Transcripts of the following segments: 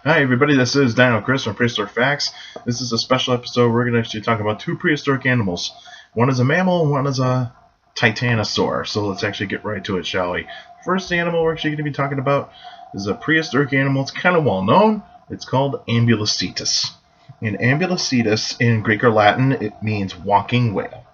Hi everybody, this is Dino Chris from Prehistoric Facts. This is a special episode. We're going to actually talk about two prehistoric animals. One is a mammal and one is a titanosaur. So let's actually get right to it, shall we? First animal we're actually going to be talking about is a prehistoric animal. It's kind of well known. It's called Ambulocetus. And Ambulocetus in Greek or Latin, it means walking whale.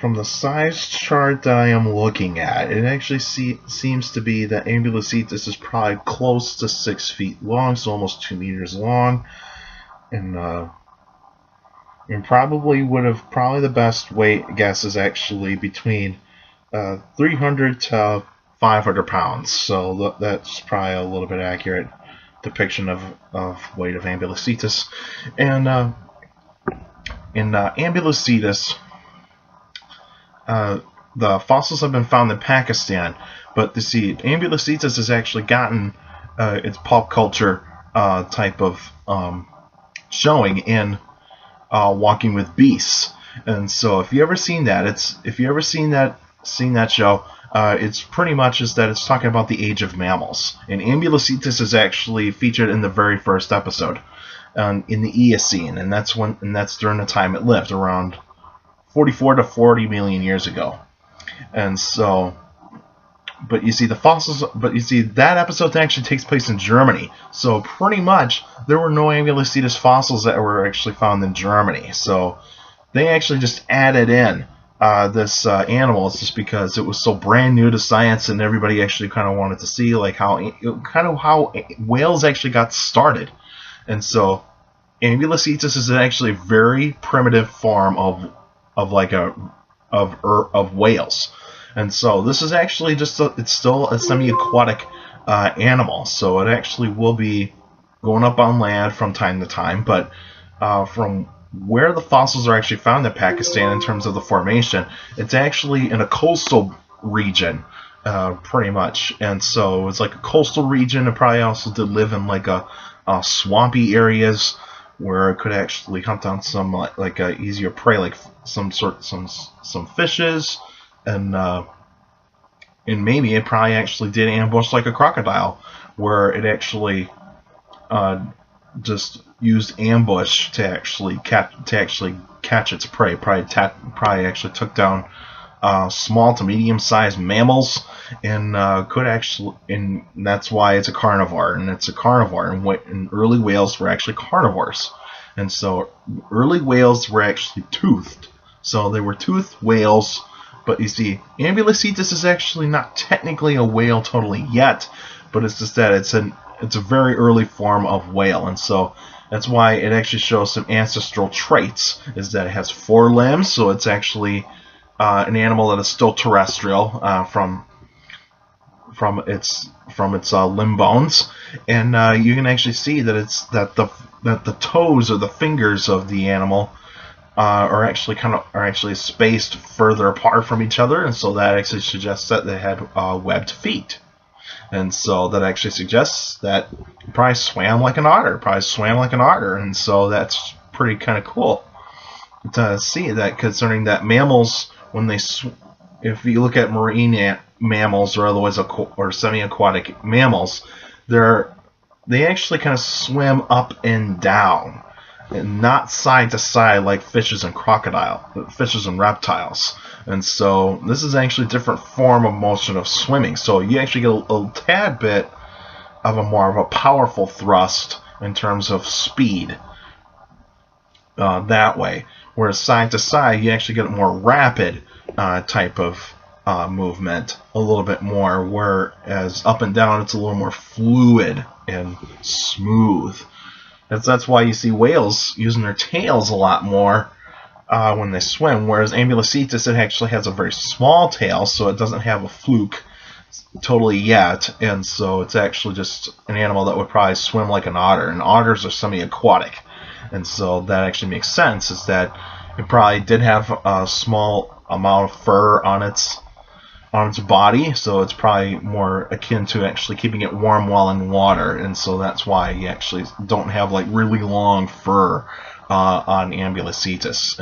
From the size chart that I am looking at, it actually seems to be that Ambulocetus is probably close to 6 feet long, so almost 2 meters long, and probably the best weight guess is actually between 300 to 500 pounds. So that's probably a little bit accurate depiction of weight of Ambulocetus. And in Ambulocetus, the fossils have been found in Pakistan, but Ambulocetus has actually gotten its pulp culture type of showing in Walking with Beasts. And so, if you ever seen that show, it's pretty much just that it's talking about the age of mammals. And Ambulocetus is actually featured in the very first episode, in the Eocene, and that's during the time it lived, around 44 to 40 million years ago. And so, but you see that episode actually takes place in Germany. So pretty much there were no Ambulocetus fossils that were actually found in Germany. So they actually just added in this animal. It's just because it was so brand new to science, and everybody actually kind of wanted to see like how whales actually got started. And so Ambulocetus is actually a very primitive form of whales, and so this is actually it's still a semi-aquatic animal. So it actually will be going up on land from time to time, but from where the fossils are actually found in Pakistan in terms of the formation, it's actually in a coastal region, pretty much. And so it's like a coastal region. It probably also did live in like a swampy areas, where it could actually hunt down some easier prey, like some fishes, and maybe it probably actually did ambush like a crocodile, where it actually just used ambush to actually catch its prey. Probably actually took down small to medium-sized mammals, and and that's why it's a carnivore. And and early whales were actually carnivores. And so early whales were actually toothed. So they were toothed whales. But you see, Ambulocetus is actually not technically a whale totally yet, but it's just that it's a very early form of whale. And so that's why it actually shows some ancestral traits, is that it has 4 limbs. So it's actually an animal that is still terrestrial from its limb bones, and you can actually see that the toes or the fingers of the animal are actually spaced further apart from each other, and so that actually suggests that they had webbed feet, and so that actually suggests that it probably swam like an otter, and so that's pretty kind of cool to see that, concerning that mammals, if you look at marine mammals or otherwise or semi-aquatic mammals, they actually kind of swim up and down, and not side to side like fishes and reptiles. And so this is actually a different form of motion of swimming. So you actually get a tad bit of more of a powerful thrust in terms of speed that way. Whereas side to side, you actually get a more rapid type of movement, a little bit more, whereas up and down it's a little more fluid and smooth. That's why you see whales using their tails a lot more when they swim, whereas Ambulocetus, it actually has a very small tail, so it doesn't have a fluke totally yet, and so it's actually just an animal that would probably swim like an otter, and otters are semi-aquatic. And so that actually makes sense, is that it probably did have a small amount of fur on its body, so it's probably more akin to actually keeping it warm while in water, and so that's why you actually don't have like really long fur on Ambulocetus.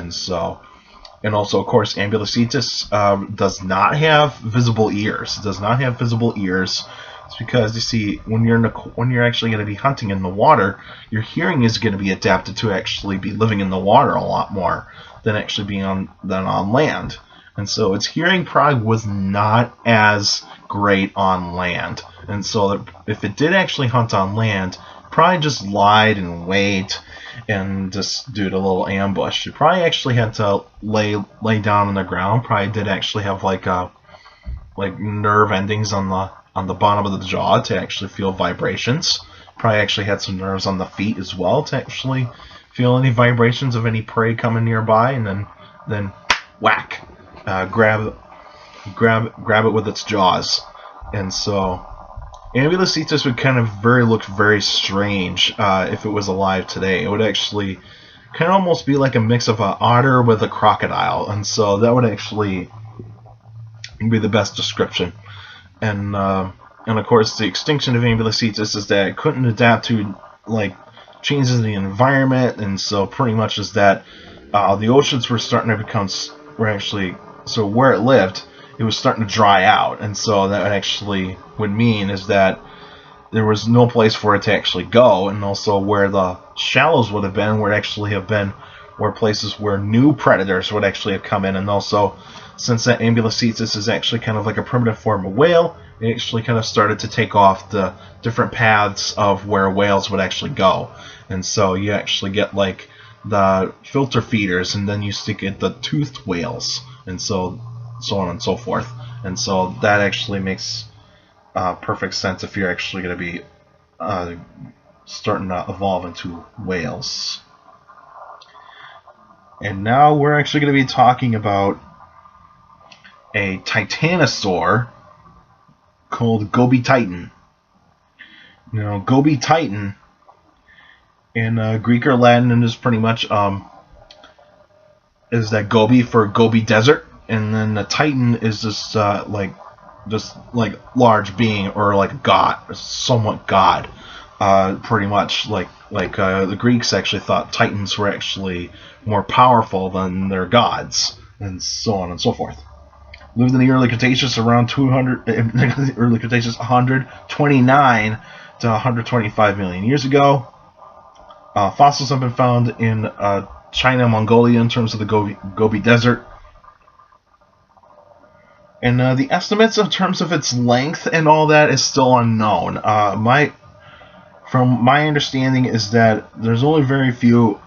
And also, of course, Ambulocetus does not have visible ears. It does not have visible ears. It's because you see, when you're actually going to be hunting in the water, your hearing is going to be adapted to actually be living in the water a lot more than actually being on land. And so its hearing probably was not as great on land. And so if it did actually hunt on land, probably just lied and wait and just do a little ambush. It probably actually had to lay down on the ground. Probably did actually have like nerve endings on the bottom of the jaw to actually feel vibrations. Probably actually had some nerves on the feet as well to actually feel any vibrations of any prey coming nearby, and then whack, grab it with its jaws. And so Ambulocetus would kind of look very strange if it was alive today. It would actually kind of almost be like a mix of an otter with a crocodile, and so that would actually be the best description. And of course, the extinction of Ambulocetus is that it couldn't adapt to like changes in the environment, and so pretty much is that the oceans were starting to become so where it lived, it was starting to dry out, and so that actually would mean is that there was no place for it to actually go, and also where the shallows would have been, would actually have been where places where new predators would actually have come in. And also, since that Ambulocetus is actually kind of like a primitive form of whale, it actually kind of started to take off the different paths of where whales would actually go. And so you actually get like the filter feeders, and then you stick at the toothed whales, and so on and so forth. And so that actually makes perfect sense if you're actually going to be starting to evolve into whales. And now we're actually going to be talking about a titanosaur called Gobi Titan. Now, Gobi Titan in Greek or Latin, and is pretty much is that Gobi for Gobi Desert, and then the Titan is just like large being, or like god, somewhat god. Pretty much like the Greeks actually thought Titans were actually more powerful than their gods, and so on and so forth. Lived in the early Cretaceous around 129 to 125 million years ago. Fossils have been found in China, Mongolia, in terms of the Gobi Desert. And the estimates in terms of its length and all that is still unknown. From my understanding is that there's only very few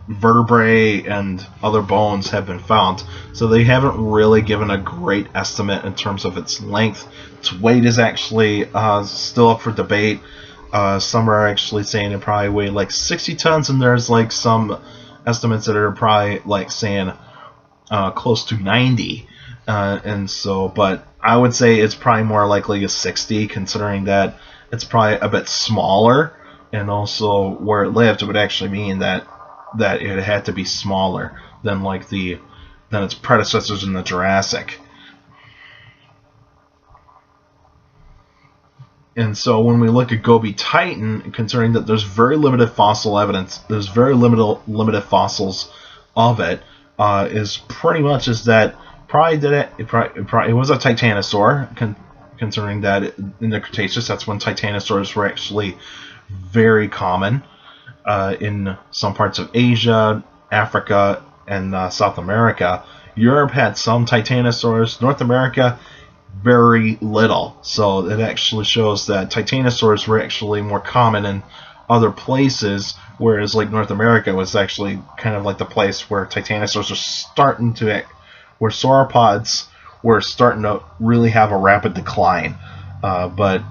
vertebrae and other bones have been found, so they haven't really given a great estimate in terms of its length. Its weight is actually still up for debate. Some are actually saying it probably weighed like 60 tons, and there's like some estimates that are probably like saying close to 90. And so, but I would say it's probably more likely a 60, considering that it's probably a bit smaller, and also where it lived, it would actually mean that it had to be smaller than than its predecessors in the Jurassic. And so when we look at Gobi Titan, considering that there's very limited fossil evidence, there's very limited fossils of it, is pretty much is that it was a titanosaur, considering that in the Cretaceous, that's when titanosaurs were actually very common in some parts of Asia, Africa, and South America. Europe had some titanosaurs. North America, very little. So it actually shows that titanosaurs were actually more common in other places, whereas like North America was actually kind of like the place where titanosaurs are starting to, where sauropods were starting to really have a rapid decline. But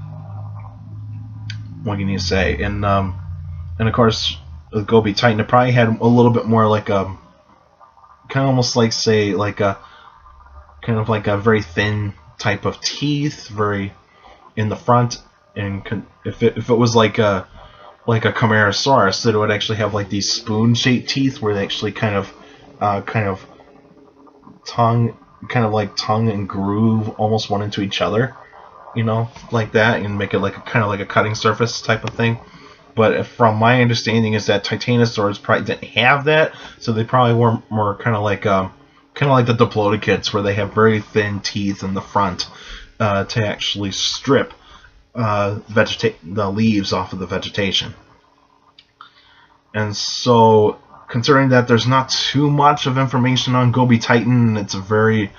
what can you say? And of course, the Gobi Titan, it probably had a little bit more like a kind of almost like, say, like a kind of like a very thin type of teeth, very in the front. And if it was like a Camarasaurus, that it would actually have like these spoon-shaped teeth, where they actually kind of tongue and groove almost one into each other, you know, like that, and make it like kind of like a cutting surface type of thing. But from my understanding is that titanosaurs probably didn't have that, so they probably were more kind of like the Diplodocus, where they have very thin teeth in the front, to actually strip the leaves off of the vegetation. And so, considering that there's not too much of information on Gobi Titan, it's a very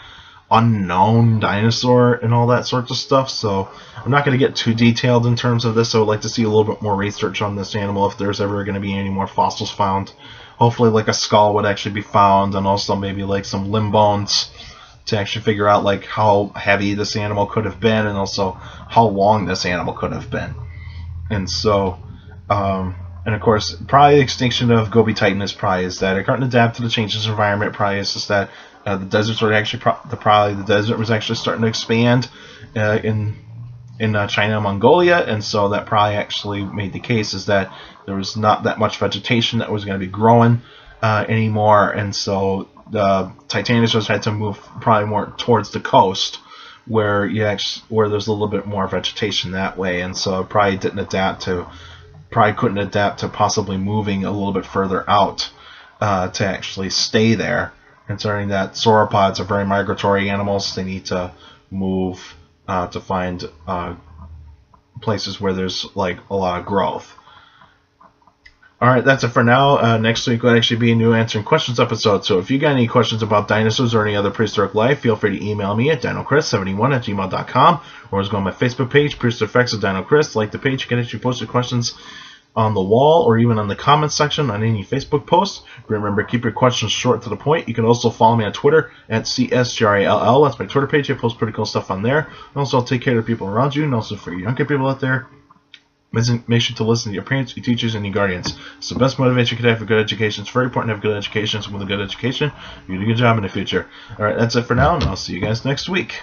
unknown dinosaur and all that sorts of stuff, so I'm not going to get too detailed in terms of this. I would like to see a little bit more research on this animal if there's ever going to be any more fossils found. Hopefully like a skull would actually be found, and also maybe like some limb bones to actually figure out like how heavy this animal could have been, and also how long this animal could have been. And so and of course, probably the extinction of Gobi Titan is that it couldn't adapt to the changes in environment. Probably it's just that the deserts were actually the desert was actually starting to expand in China and Mongolia, and so that probably actually made the case is that there was not that much vegetation that was going to be growing anymore, and so the titanosaurs had to move probably more towards the coast where there's a little bit more vegetation that way, and so it probably couldn't adapt to possibly moving a little bit further out to actually stay there. Considering that sauropods are very migratory animals, they need to move to find places where there's like a lot of growth. Alright, that's it for now. Next week will actually be a new answering questions episode, so if you got any questions about dinosaurs or any other prehistoric life, feel free to email me at dinochrist71@gmail.com, or just go on my Facebook page, Prehistoric Facts of Dino Chris. Like the page, you can actually post your questions on the wall or even on the comments section on any Facebook post. Remember, keep your questions short to the point. You can also follow me on Twitter at CSGRALL. That's my Twitter page. I post pretty cool stuff on there. And also, I'll take care of the people around you, and also for you younger people out there, make sure to listen to your parents, your teachers, and your guardians. It's the best motivation you can have for good education. It's very important to have good education. So with a good education, you do a good job in the future. Alright, that's it for now, and I'll see you guys next week.